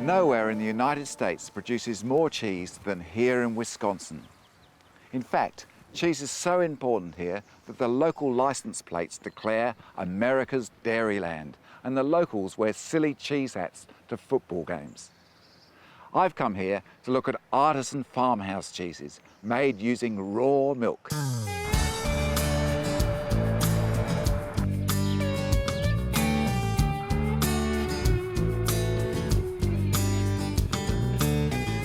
Nowhere in the United States produces more cheese than here in Wisconsin. In fact, cheese is so important here that the local license plates declare America's Dairyland, and the locals wear silly cheese hats to football games. I've come here to look at artisan farmhouse cheeses made using raw milk.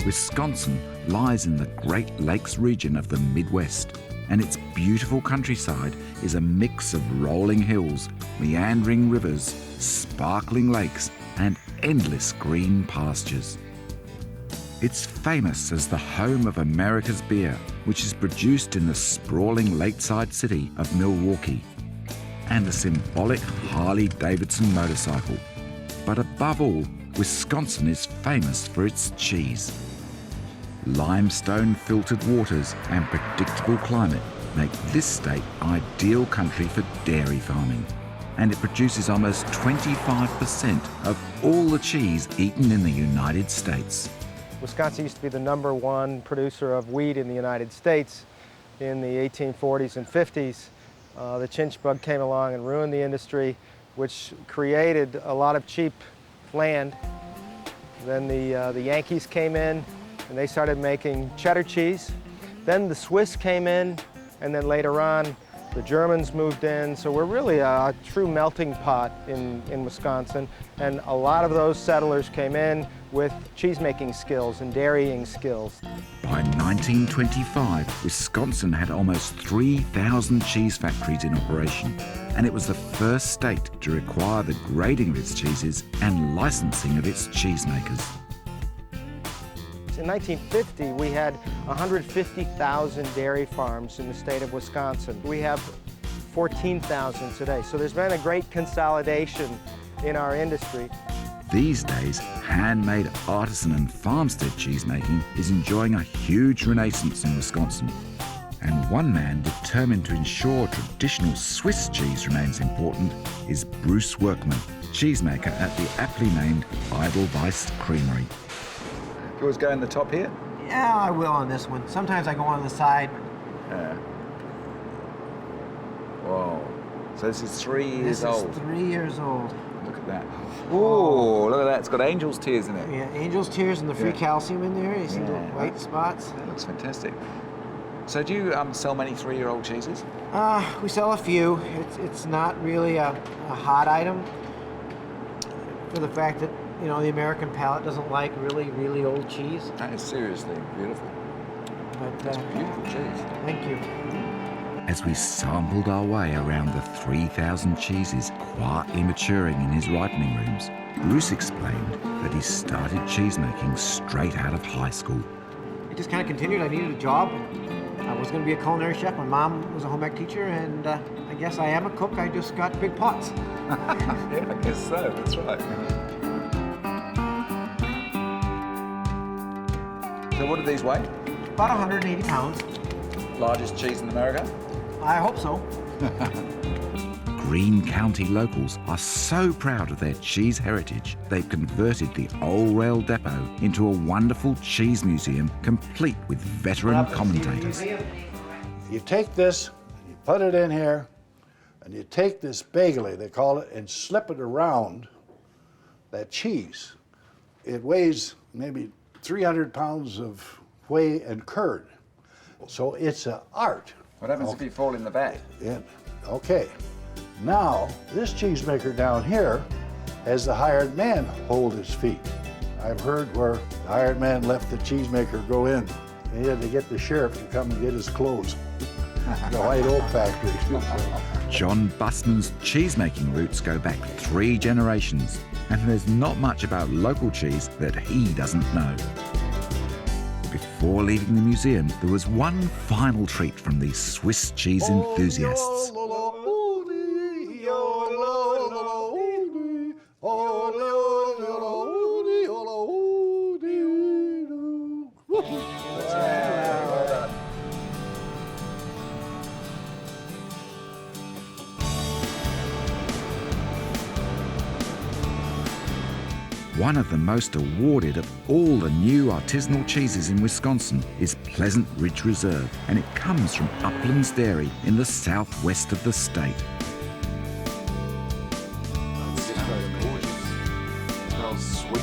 Wisconsin lies in the Great Lakes region of the Midwest, and its beautiful countryside is a mix of rolling hills, meandering rivers, sparkling lakes, and endless green pastures. It's famous as the home of America's beer, which is produced in the sprawling lakeside city of Milwaukee, and the symbolic Harley-Davidson motorcycle. But above all, Wisconsin is famous for its cheese. Limestone filtered waters and predictable climate make this state ideal country for dairy farming, and it produces almost 25% of all the cheese eaten in the United States. Wisconsin used to be the #1 producer of wheat in the United States in the 1840s and 50s. The chinch bug came along and ruined the industry, which created a lot of cheap land. Then the Yankees came in and they started making cheddar cheese. Then the Swiss came in, and then later on the Germans moved in. So we're really a true melting pot in Wisconsin, and a lot of those settlers came in with cheese-making skills and dairying skills. By 1925, Wisconsin had almost 3,000 cheese factories in operation, and it was the first state to require the grading of its cheeses and licensing of its cheesemakers. In 1950, we had 150,000 dairy farms in the state of Wisconsin. We have 14,000 today, so there's been a great consolidation in our industry. These days, handmade artisan and farmstead cheesemaking is enjoying a huge renaissance in Wisconsin. And one man determined to ensure traditional Swiss cheese remains important is Bruce Workman, cheesemaker at the aptly named Edelweiss Creamery. You always go in the top here? Yeah, I will on this one. Sometimes I go on the side. Yeah. Whoa. So this is 3 years old? This is 3 years old. Look at that. Ooh, look at that. It's got angel's tears in it. Yeah, angel's tears and the free calcium in there. You see the white spots? That looks fantastic. So do you sell many 3-year-old cheeses? We sell a few. It's not really a hot item for the fact that, you know, the American palate doesn't like really old cheese. That is seriously beautiful. But that's beautiful cheese. Thank you. As we sampled our way around the 3,000 cheeses quietly maturing in his ripening rooms, Bruce explained that he started cheesemaking straight out of high school. It just kind of continued. I needed a job. I was going to be a culinary chef. My mom was a home ec teacher, and I guess I am a cook. I just got big pots. Yeah, I guess so. That's right. So what do these weigh? About 180 pounds. Largest cheese in America? I hope so. Greene County locals are so proud of their cheese heritage, they've converted the old rail depot into a wonderful cheese museum complete with veteran commentators. You take this, you put it in here, and you take this bagely, they call it, and slip it around that cheese. It weighs maybe 300 pounds of whey and curd. So it's an art. What happens if you fall in the vat? Yeah. Okay. Now, this cheesemaker down here has the hired man hold his feet. I've heard where the hired man let the cheesemaker go in. He had to get the sheriff to come and get his clothes. The White Oak Factory. John Busman's cheesemaking roots go back 3 generations, and there's not much about local cheese that he doesn't know. Before leaving the museum, there was one final treat from these Swiss cheese enthusiasts. One of the most awarded of all the new artisanal cheeses in Wisconsin is Pleasant Ridge Reserve, and it comes from Uplands Dairy in the southwest of the state. It's just very gorgeous. It smells sweet.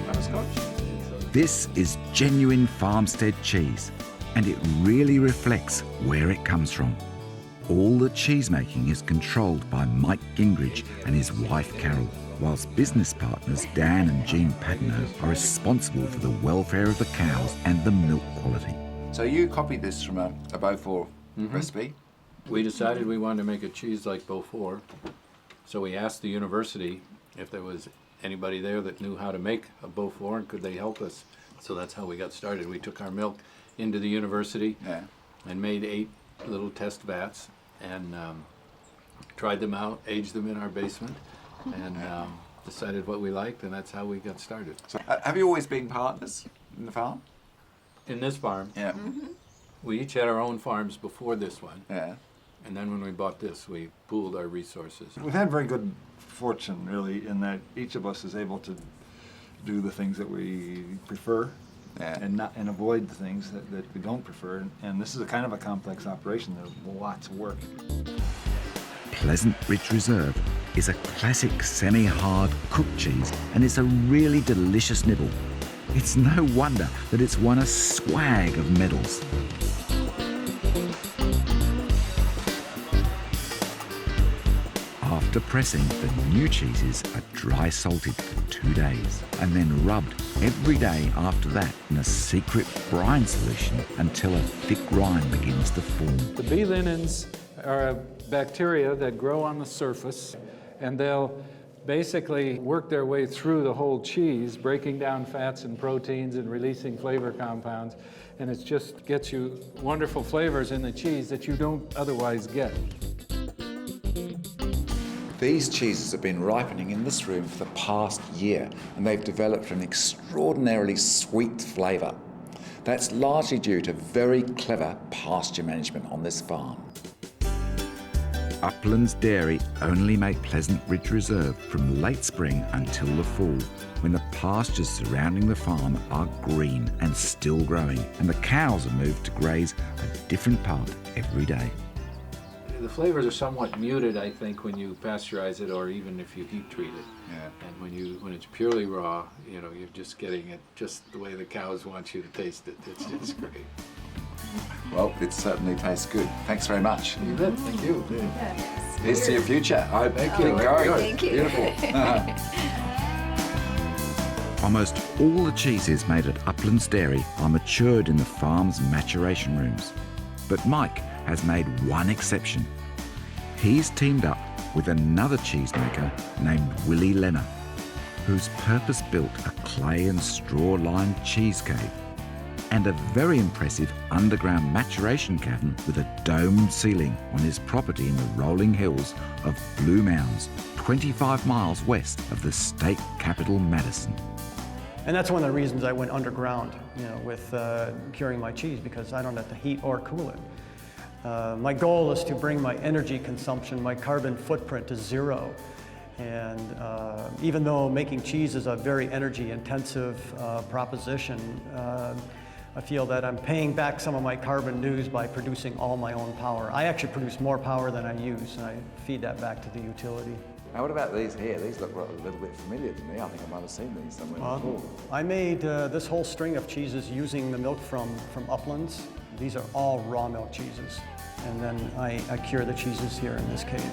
Butterscotch. This is genuine Farmstead cheese, and it really reflects where it comes from. All the cheese making is controlled by Mike Gingrich and his wife Carol, whilst business partners Dan and Jean Padenot are responsible for the welfare of the cows and the milk quality. So you copied this from a Beaufort recipe? We decided we wanted to make a cheese like Beaufort, so we asked the university if there was anybody there that knew how to make a Beaufort and could they help us. So that's how we got started. We took our milk into the university and made 8 little test vats and tried them out, aged them in our basement, and decided what we liked, and that's how we got started. So, have you always been partners in the farm? In this farm, Yeah. we each had our own farms before this one, Yeah. and then when we bought this, we pooled our resources. We've had very good fortune, really, in that each of us is able to do the things that we prefer and avoid the things that we don't prefer. And this is a kind of a complex operation. There's lots of work. Pleasant Ridge Reserve is a classic semi-hard cooked cheese, and it's a really delicious nibble. It's no wonder that it's won a swag of medals. After pressing, the new cheeses are dry salted for 2 days and then rubbed every day after that in a secret brine solution until a thick rind begins to form. The bee linens are a bacteria that grow on the surface, and they'll basically work their way through the whole cheese, breaking down fats and proteins and releasing flavor compounds, and it just gets you wonderful flavors in the cheese that you don't otherwise get. These cheeses have been ripening in this room for the past year, and they've developed an extraordinarily sweet flavour. That's largely due to very clever pasture management on this farm. Uplands Dairy only make Pleasant Ridge Reserve from late spring until the fall, when the pastures surrounding the farm are green and still growing, and the cows are moved to graze a different part every day. The flavors are somewhat muted, I think, when you pasteurize it or even if you heat treat it. Yeah. And when it's purely raw, you know, you're just getting it just the way the cows want you to taste it. It's great. Well, it certainly tastes good. Thanks very much. You bet. Thank you. Here's to your future. I hope you keep going. Thank you. Beautiful. Almost all the cheeses made at Uplands Dairy are matured in the farm's maturation rooms. But Mike has made one exception. He's teamed up with another cheesemaker named Willi Lehner, who's purpose-built a clay and straw-lined cheese cave and a very impressive underground maturation cavern with a domed ceiling on his property in the rolling hills of Blue Mounds, 25 miles west of the state capital, Madison. And that's one of the reasons I went underground, with curing my cheese, because I don't have to heat or cool it. My goal is to bring my energy consumption, my carbon footprint to zero. And even though making cheese is a very energy intensive proposition, I feel that I'm paying back some of my carbon dues by producing all my own power. I actually produce more power than I use, and I feed that back to the utility. Now, what about these here? These look a little bit familiar to me. I think I might have seen these somewhere before. I made this whole string of cheeses using the milk from Uplands. These are all raw milk cheeses. And then I cure the cheeses here in this cave.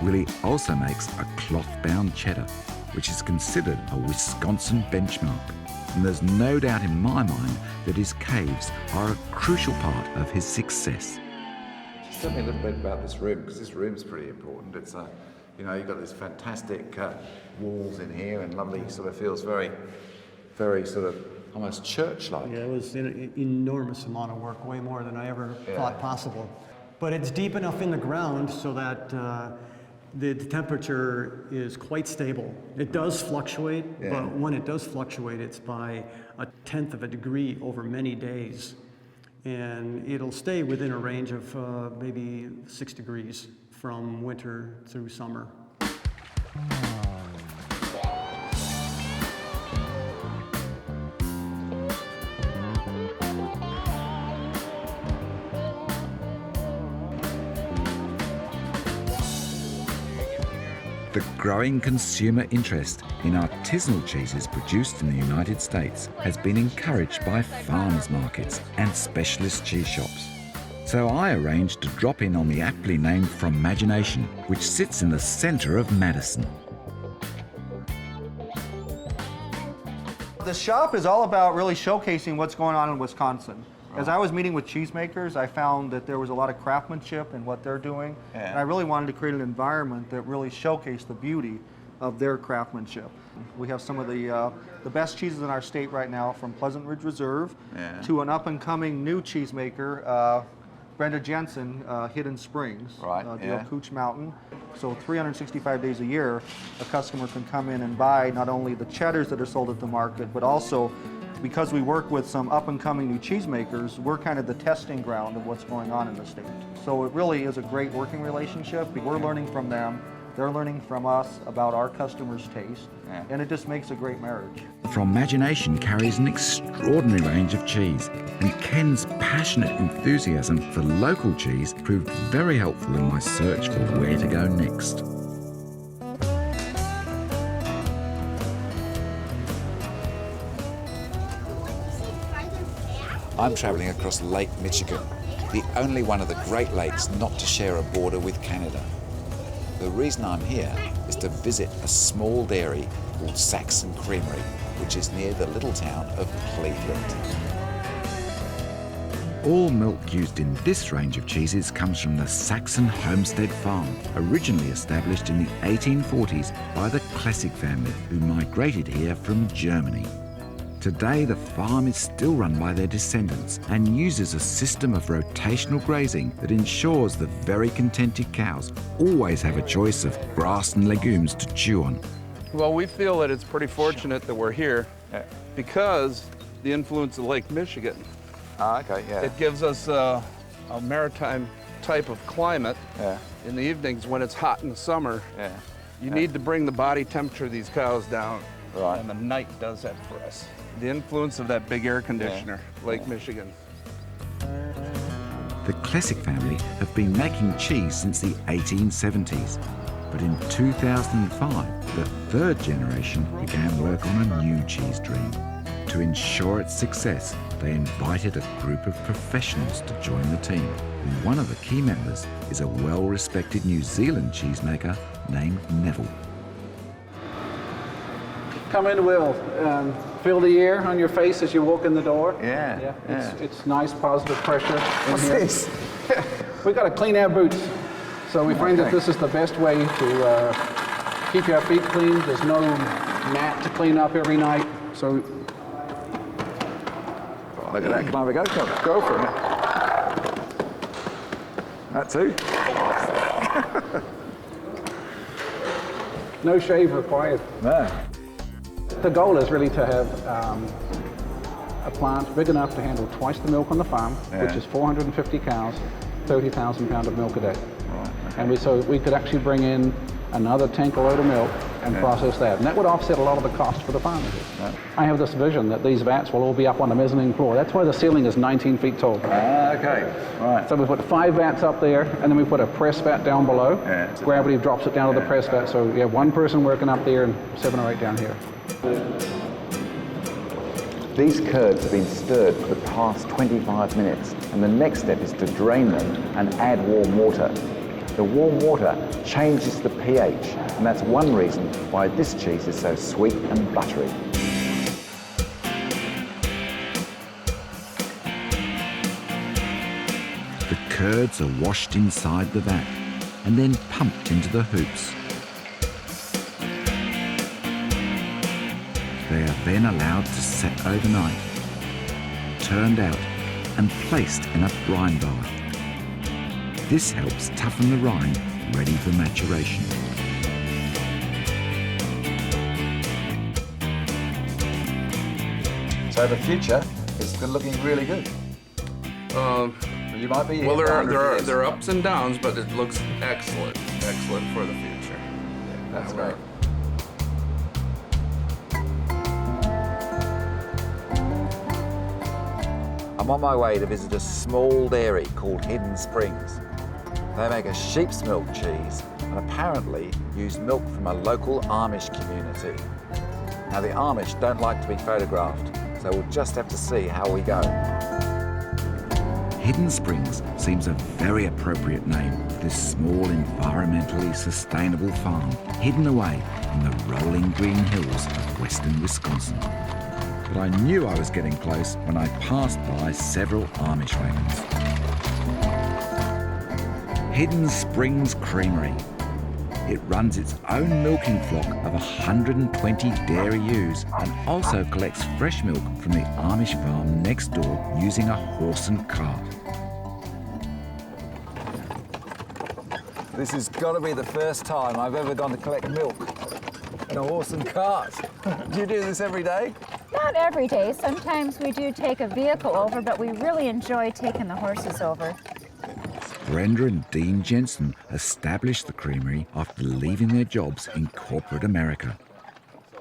Willi also makes a cloth-bound cheddar, which is considered a Wisconsin benchmark. And there's no doubt in my mind that his caves are a crucial part of his success. Just tell me a little bit about this room, because this room's pretty important. It's you've got these fantastic walls in here, and lovely, sort of feels very, very sort of almost church-like. Yeah, it was an enormous amount of work, way more than I ever thought possible. But it's deep enough in the ground so that the temperature is quite stable. It does fluctuate, but when it does fluctuate, it's by 1/10 of a degree over many days. And it'll stay within a range of maybe 6 degrees from winter through summer. The growing consumer interest in artisanal cheeses produced in the United States has been encouraged by farmers markets and specialist cheese shops. So I arranged to drop in on the aptly named Fromagination, which sits in the centre of Madison. The shop is all about really showcasing what's going on in Wisconsin. As I was meeting with cheesemakers, I found that there was a lot of craftsmanship in what they're doing, and I really wanted to create an environment that really showcased the beauty of their craftsmanship. We have some of the best cheeses in our state right now, from Pleasant Ridge Reserve to an up-and-coming new cheesemaker, Brenda Jensen, Hidden Springs, Cooch Mountain. So 365 days a year, a customer can come in and buy not only the cheddars that are sold at the market, but also, because we work with some up-and-coming new cheesemakers, we're kind of the testing ground of what's going on in the state. So it really is a great working relationship. We're learning from them, they're learning from us about our customers' taste, and it just makes a great marriage. Fromagination carries an extraordinary range of cheese, and Ken's passionate enthusiasm for local cheese proved very helpful in my search for where to go next. I'm travelling across Lake Michigan, the only one of the Great Lakes not to share a border with Canada. The reason I'm here is to visit a small dairy called Saxon Creamery, which is near the little town of Cleveland. All milk used in this range of cheeses comes from the Saxon Homestead farm, originally established in the 1840s by the Klessig family, who migrated here from Germany. Today, the farm is still run by their descendants and uses a system of rotational grazing that ensures the very contented cows always have a choice of grass and legumes to chew on. Well, we feel that it's pretty fortunate that we're here because the influence of Lake Michigan. It gives us a maritime type of climate. In the evenings when it's hot in the summer, you need to bring the body temperature of these cows down, and the night does that for us. The influence of that big air conditioner, Lake Michigan. The Klessig family have been making cheese since the 1870s, but in 2005, the third generation began work on a new cheese dream. To ensure its success, they invited a group of professionals to join the team, and one of the key members is a well-respected New Zealand cheesemaker named Neville. Come in, Will. Feel the air on your face as you walk in the door. It's nice, positive pressure in What's here. this? We've got to clean our boots. So we find that this is the best way to keep your feet clean. There's no mat to clean up every night. So Look at that. Come on, we go. Go for it. That too. no shave required. No. The goal is really to have a plant big enough to handle twice the milk on the farm, which is 450 cows, 30,000 pounds of milk a day. And so we could actually bring in another tank or load of milk and process that. And that would offset a lot of the cost for the farmers. I have this vision that these vats will all be up on the mezzanine floor. That's why the ceiling is 19 feet tall. So we put 5 vats up there, and then we put a press vat down below. Gravity drops it down to the press vat. So you have 1 person working up there and 7 or 8 down here. These curds have been stirred for the past 25 minutes, and the next step is to drain them and add warm water. The warm water changes the pH, and that's one reason why this cheese is so sweet and buttery. The curds are washed inside the vat and then pumped into the hoops. They are then allowed to set overnight, turned out and placed in a brine bath. This helps toughen the rind, ready for maturation. So the future is looking really good. You might be. Well, there are ups and downs, but it looks excellent for the future. That's great. I'm on my way to visit a small dairy called Hidden Springs. They make a sheep's milk cheese and apparently used milk from a local Amish community. Now the Amish don't like to be photographed, so we'll just have to see how we go. Hidden Springs seems a very appropriate name for this small, environmentally sustainable farm hidden away in the rolling green hills of western Wisconsin. But I knew I was getting close when I passed by several Amish wagons. Hidden Springs Creamery. It runs its own milking flock of 120 dairy ewes and also collects fresh milk from the Amish farm next door using a horse and cart. This has got to be the first time I've ever gone to collect milk in a horse and cart. Do you do this every day? Not every day. Sometimes we do take a vehicle over, but we really enjoy taking the horses over. Brenda and Dean Jensen established the creamery after leaving their jobs in corporate America.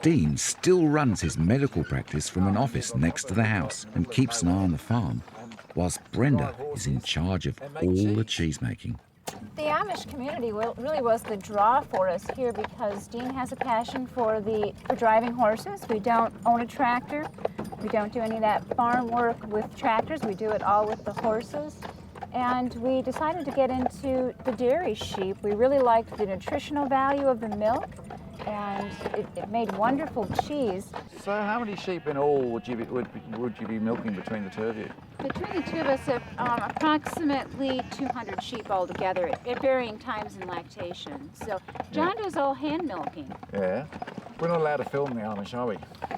Dean still runs his medical practice from an office next to the house and keeps an eye on the farm, whilst Brenda is in charge of all the cheese making. The Amish community really was the draw for us here because Dean has a passion for driving horses. We don't own a tractor. We don't do any of that farm work with tractors. We do it all with the horses. And we decided to get into the dairy sheep. We really liked the nutritional value of the milk, and it made wonderful cheese. So how many sheep in all would you be milking between the two of you? Between the two of us, approximately 200 sheep altogether at varying times in lactation. So John does all hand milking. Yeah. We're not allowed to film the Amish, are we?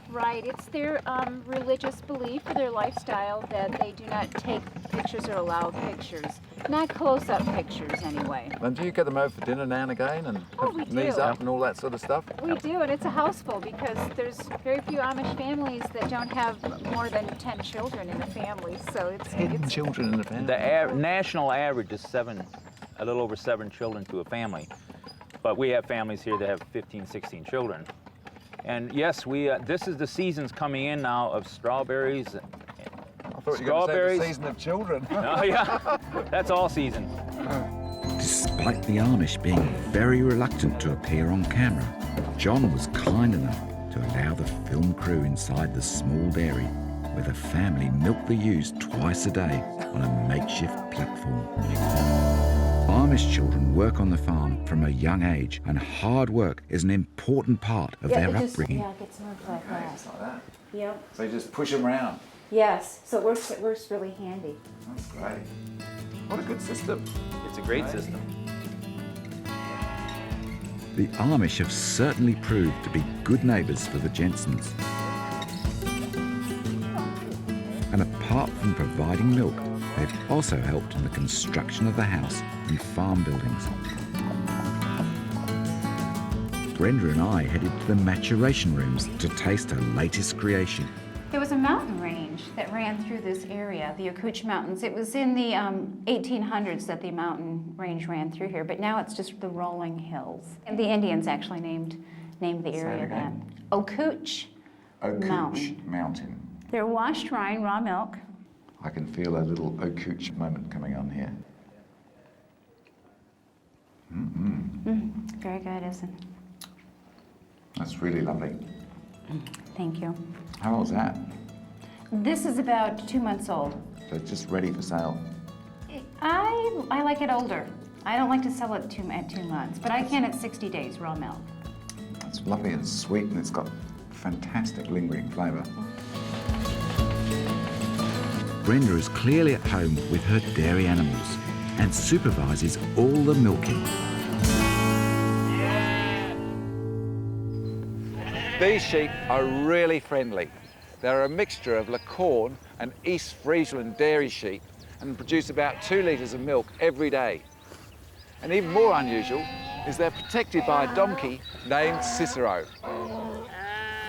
Right. It's their religious belief or their lifestyle that they do not take pictures or allow pictures. Not close-up pictures, anyway. And do you get them over for dinner now and again and have knees up and all that sort of stuff? We do, and it's a houseful because there's very few Amish families that don't have more than 10 children in the family, so it's... 10 children in the family? The national average is a little over 7 children to a family. But we have families here that have 15, 16 children. And yes, this is the season's coming in now of strawberries. I thought you were going to say the season of children. Oh, yeah, that's all season. Despite the Amish being very reluctant to appear on camera, John was kind enough to allow the film crew inside the small dairy where the family milked the ewes twice a day on a makeshift platform. Amish children work on the farm from a young age, and hard work is an important part of their upbringing. Yeah, it gets moved like that. Just like that. Yep. So you just push them around. Yes, so it works really handy. That's great. What a good system. It's a great system. The Amish have certainly proved to be good neighbours for the Jensens. And apart from providing milk, they've also helped in the construction of the house and farm buildings. Brenda and I headed to the maturation rooms to taste her latest creation. There was a mountain range that ran through this area, the Ocooch Mountains. It was in the 1800s that the mountain range ran through here, but now it's just the rolling hills. And the Indians actually named the area that. Ocooch Mountain. They're washed rind, raw milk. I can feel a little Ocooch moment coming on here. Very good, isn't it? That's really lovely. Thank you. How old's that? This is about 2 months old. So it's just ready for sale. I like it older. I don't like to sell it at 2 months, but I can at 60 days, raw milk. It's lovely and sweet, and it's got fantastic lingering flavour. Brenda is clearly at home with her dairy animals and supervises all the milking. These sheep are really friendly. They're a mixture of Leghorn and East Friesland dairy sheep and produce about 2 litres of milk every day. And even more unusual is they're protected by a donkey named Cicero.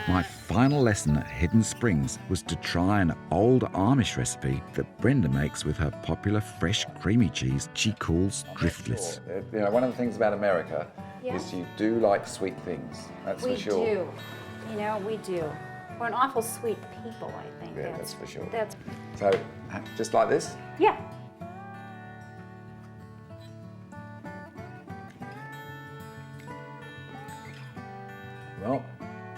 My final lesson at Hidden Springs was to try an old Amish recipe that Brenda makes with her popular fresh creamy cheese she calls driftless. You know, one of the things about America is you do like sweet things, that's for sure. We do. You know, we do. We're an awful sweet people, I think. Yeah, that's for sure. That's... So, just like this? Yeah. Well,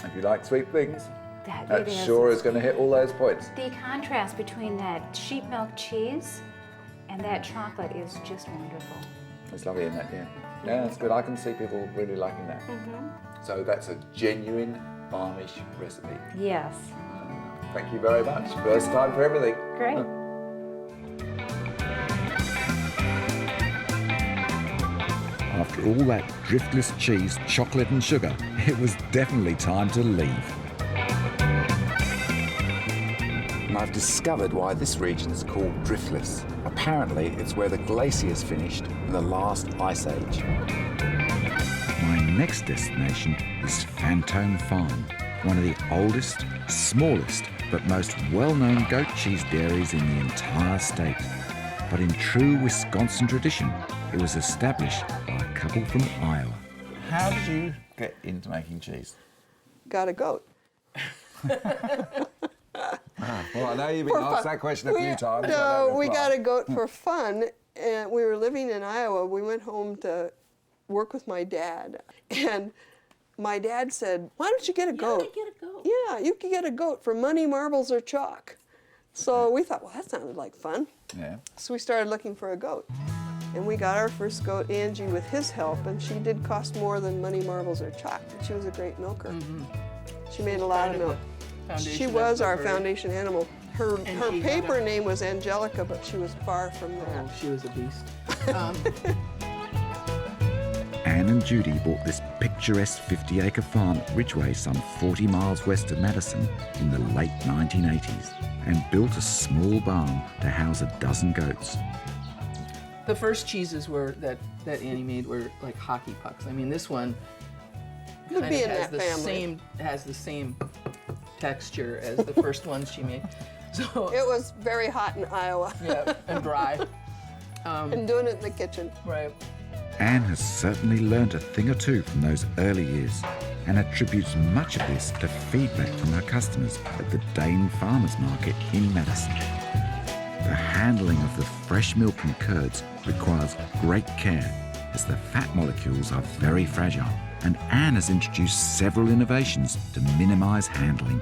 if you like sweet things, That that really sure is going to hit all those points. The contrast between that sheep milk cheese and that chocolate is just wonderful. It's lovely, isn't it? Yeah. Yeah, that's good. I can see people really liking that. So that's a genuine Amish recipe. Yes. Thank you very much. First time for everything. Great. After all that driftless cheese, chocolate and sugar, it was definitely time to leave. And I've discovered why this region is called driftless. Apparently, it's where the glaciers finished in the last ice age. My next destination is Fantôme Farm, one of the oldest, smallest, but most well-known goat cheese dairies in the entire state. But in true Wisconsin tradition, it was established by a couple from Iowa. How did you get into making cheese? Got a goat. Well, I know you've been asked that question a few times. No, we got a goat for fun, and we were living in Iowa. We went home to work with my dad, and my dad said, "Why don't you get a goat?" Get a goat. Yeah, you could get a goat for money, marbles, or chalk. So we thought, well, that sounded like fun. Yeah. So we started looking for a goat. And we got our first goat, Angie, with his help, and she did cost more than money, marbles, or chalk, but she was a great milker. She made a lot of milk. She was our foundation animal. Her paper name was Angelica, but she was far from that. Oh, she was a beast. Anne and Judy bought this picturesque 50-acre farm at Ridgeway, some 40 miles west of Madison, in the late 1980s, and built a small barn to house a dozen goats. The first cheeses that Annie made were like hockey pucks. I mean, this one Would kind be of in has that family. has the same texture as the first ones she made. So It was very hot in Iowa. yeah, and dry. And doing it in the kitchen. Right. Anne has certainly learned a thing or two from those early years and attributes much of this to feedback from her customers at the Dane Farmers Market in Madison. The handling of the fresh milk and curds requires great care, as the fat molecules are very fragile, and Anne has introduced several innovations to minimize handling.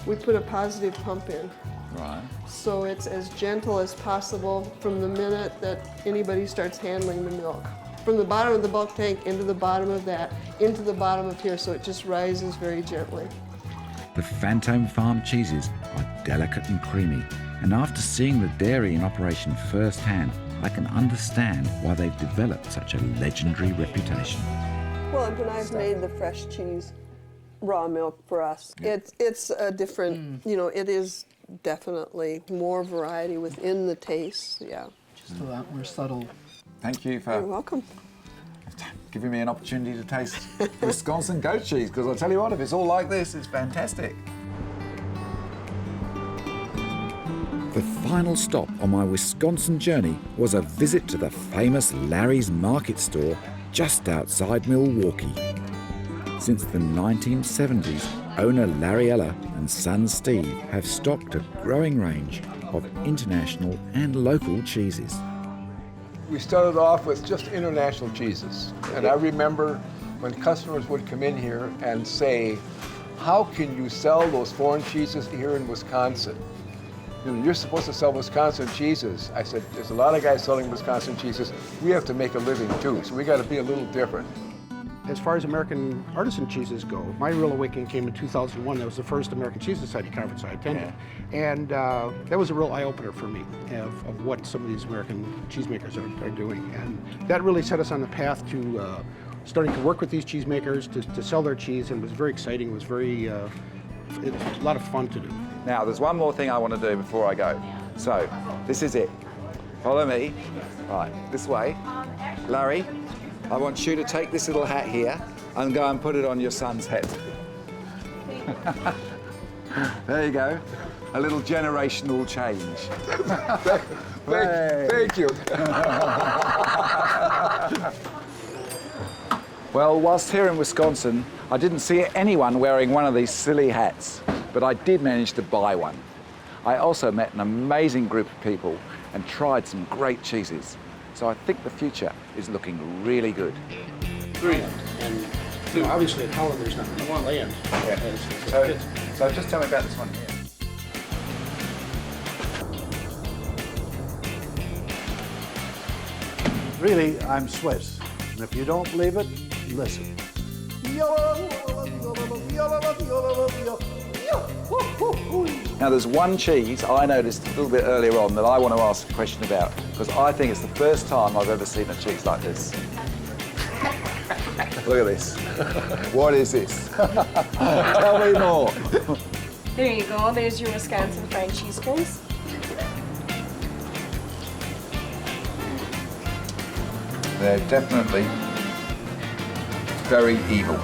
We put a positive pump in. Right. So it's as gentle as possible from the minute that anybody starts handling the milk. From the bottom of the bulk tank into the bottom of that, into the bottom of here, so it just rises very gently. The Fantôme Farm cheeses are delicate and creamy, and after seeing the dairy in operation firsthand, I can understand why they've developed such a legendary reputation. Well, and when I've made the fresh cheese, raw milk for us, it's a different, you know, it is definitely more variety within the taste, yeah. Just a lot more subtle. Thank you You're for welcome. giving me an opportunity to taste Wisconsin goat cheese, because I'll tell you what, if it's all like this, it's fantastic. The final stop on my Wisconsin journey was a visit to the famous Larry's Market store just outside Milwaukee. Since the 1970s, owner Larry Eller and son Steve have stocked a growing range of international and local cheeses. We started off with just international cheeses. And I remember when customers would come in here and say, how can you sell those foreign cheeses here in Wisconsin? You know, you're supposed to sell Wisconsin cheeses. I said, there's a lot of guys selling Wisconsin cheeses. We have to make a living too, so we got to be a little different. As far as American artisan cheeses go, my real awakening came in 2001. That was the first American Cheese Society conference I attended. And that was a real eye-opener for me of what some of these American cheesemakers are doing. And that really set us on the path to starting to work with these cheesemakers to sell their cheese, and it was very exciting. It was very, a lot of fun to do. Now, there's one more thing I want to do before I go. So, this is it. Follow me. Right, this way. Larry, I want you to take this little hat here and go and put it on your son's head. There you go. A little generational change. Thank you. Well, whilst here in Wisconsin, I didn't see anyone wearing one of these silly hats, but I did manage to buy one. I also met an amazing group of people and tried some great cheeses. So I think the future is looking really good. 3. And You know, obviously in Holland there's not more land. So just tell me about this one here. Really, I'm Swiss. And if you don't believe it, listen. Now there's one cheese I noticed a little bit earlier on that I want to ask a question about, because I think it's the first time I've ever seen a cheese like this. Look at this. What is this? Tell me more. There you go, there's your Wisconsin fried cheese curds. They're definitely very evil.